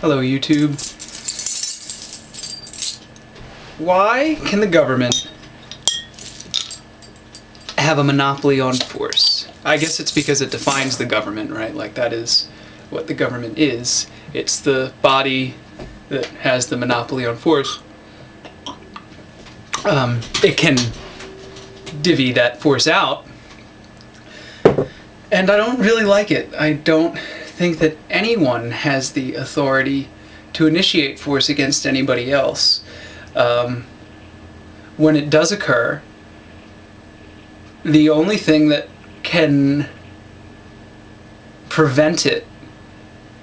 Hello, YouTube. Why can the government have a monopoly on force? I guess it's because it defines the government, right? Like, that is what the government is. It's the body that has the monopoly on force. It can divvy that force out, and I don't really like it. I don't think that anyone has the authority to initiate force against anybody else. When it does occur, the only thing that can prevent it,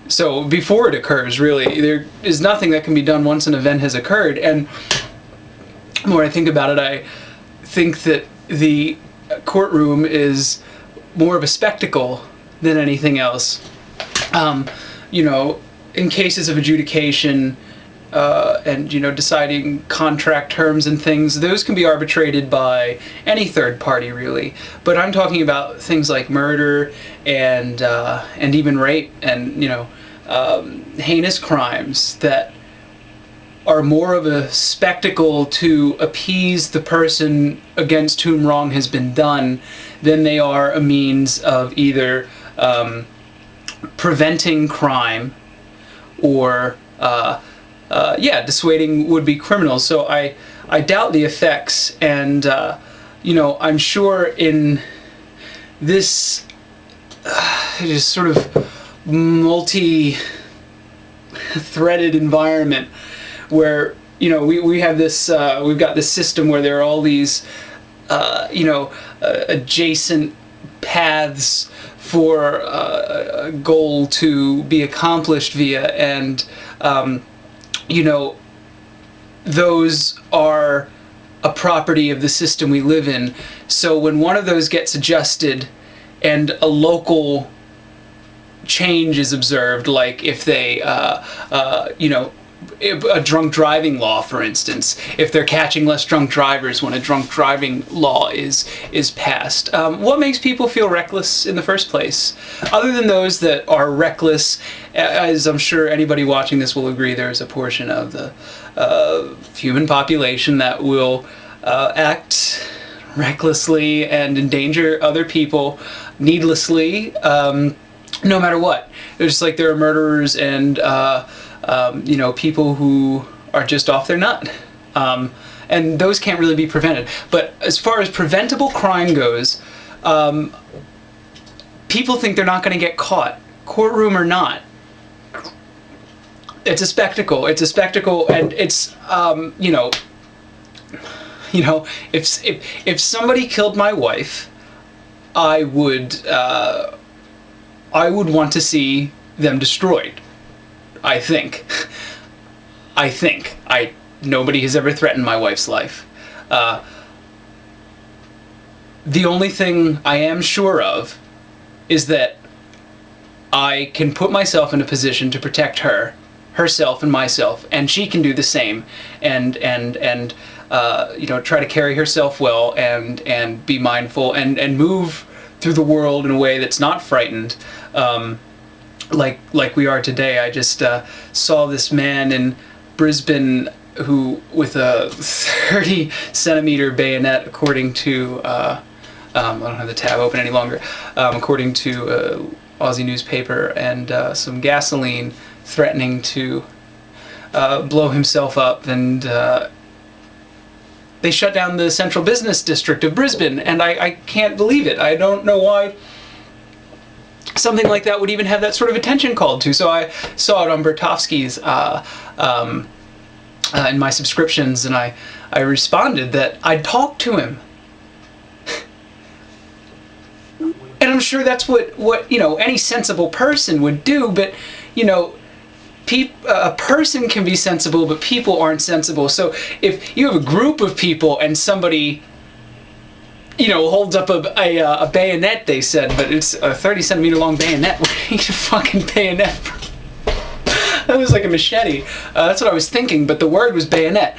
so before it occurs, really, there is nothing that can be done once an event has occurred. And the more I think about it, I think that the courtroom is more of a spectacle than anything else. In cases of adjudication and deciding contract terms and things, those can be arbitrated by any third party, really. But I'm talking about things like murder and even rape and heinous crimes that are more of a spectacle to appease the person against whom wrong has been done than they are a means of either preventing crime or dissuading would-be criminals. So I doubt the effects, and I'm sure in this just sort of multi-threaded environment where we have this we've got this system where there are all these adjacent paths for a goal to be accomplished via, and those are a property of the system we live in. So when one of those gets adjusted and a local change is observed, like if they a drunk driving law, for instance, if they're catching less drunk drivers when a drunk driving law is passed. What makes people feel reckless in the first place? Other than those that are reckless, as I'm sure anybody watching this will agree, there's a portion of the human population that will act recklessly and endanger other people needlessly, no matter what. It's just like there are murderers and people who are just off their nut. And those can't really be prevented. But as far as preventable crime goes, people think they're not going to get caught, courtroom or not. It's a spectacle. It's a spectacle, and it's if somebody killed my wife, I would want to see them destroyed. I think. Nobody has ever threatened my wife's life. The only thing I am sure of is that I can put myself in a position to protect herself and myself, and she can do the same, and try to carry herself well and be mindful and move through the world in a way that's not frightened. Like we are today. I just saw this man in Brisbane who, with a 30-centimeter bayonet, according to I don't have the tab open any longer, according to Aussie newspaper, and some gasoline, threatening to blow himself up, and they shut down the central business district of Brisbane, and I can't believe it. I don't know why something like that would even have that sort of attention called to. So I saw it on Bertovsky's in my subscriptions, and I responded that I'd talk to him. And I'm sure that's what any sensible person would do, but a person can be sensible, but people aren't sensible. So if you have a group of people and somebody holds up a bayonet, they said, but it's a 30-centimeter long bayonet. Where do you need a fucking bayonet from? That was like a machete. That's what I was thinking, but the word was bayonet.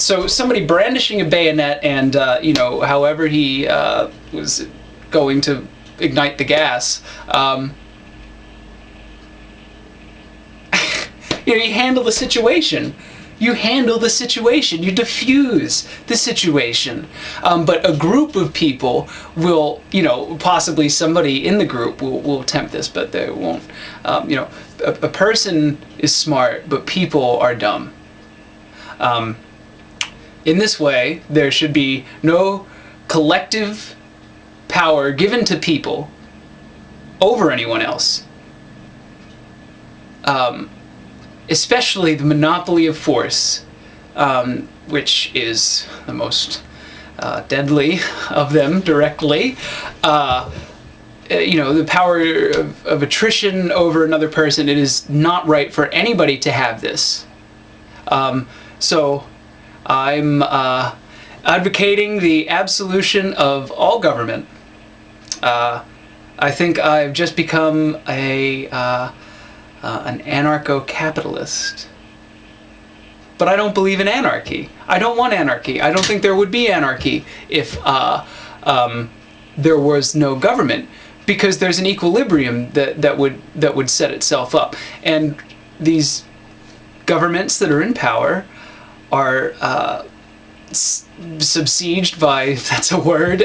So somebody brandishing a bayonet, and however he was going to ignite the gas, You know, you handle the situation. You handle the situation. You diffuse the situation. But a group of people will, you know, possibly somebody in the group will attempt this, but they won't. You know, a person is smart, but people are dumb. In this way, there should be no collective power given to people over anyone else. Especially the monopoly of force, which is the most deadly of them directly. You know, the power of attrition over another person, it is not right for anybody to have this. So I'm advocating the absolution of all government. I think I've just become an anarcho-capitalist. But I don't believe in anarchy. I don't want anarchy. I don't think there would be anarchy if there was no government, because there's an equilibrium that would set itself up. And these governments that are in power are subsieged by, if that's a word,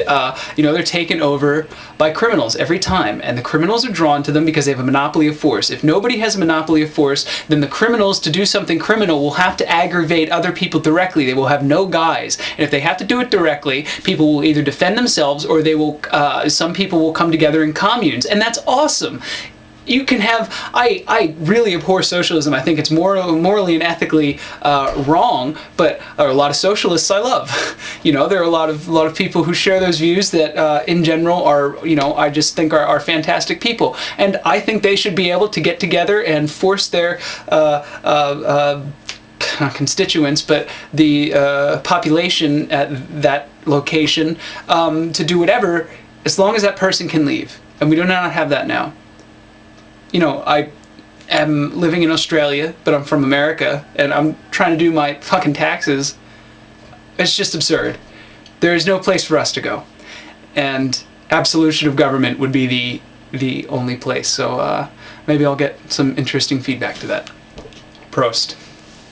you know, they're taken over by criminals every time, and the criminals are drawn to them because they have a monopoly of force. If nobody has a monopoly of force, then the criminals, to do something criminal, will have to aggravate other people directly. They will have no guise, and if they have to do it directly, people will either defend themselves, or they will, some people will come together in communes, and that's awesome. You can have, I really abhor socialism. I think it's morally and ethically wrong, but a lot of socialists I love. You know, there are a lot of people who share those views that in general are, you know, I just think are fantastic people. And I think they should be able to get together and force their constituents, but the population at that location to do whatever, as long as that person can leave. And we do not have that now. You know, I am living in Australia, but I'm from America, and I'm trying to do my fucking taxes. It's just absurd. There is no place for us to go. And absolution of government would be the only place. So maybe I'll get some interesting feedback to that. Prost.